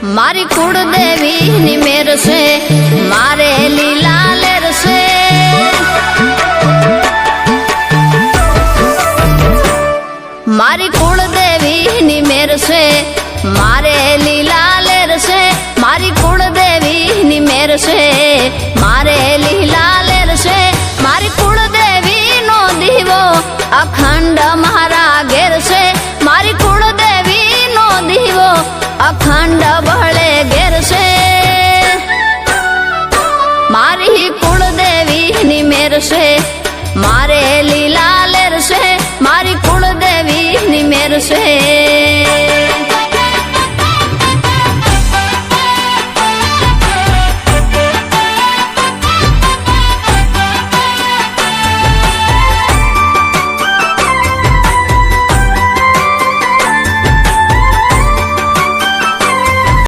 मारी कुलदेवी नी मेर से मारे लीला लेर से मारी कुलदेवी नी मेर से मारे लीला लेर से मारी कुलदेवी नी मेर से मारे लीला लेर से मारी कुलदेवी नो दीवो अखंड मारा घेर से मारी कुलदेवी नो दीवो अखंड बहले घेर से मारी कुलदेवी नी मेर से मारे लीला लेर से मारी कुलदेवी नी मेर से।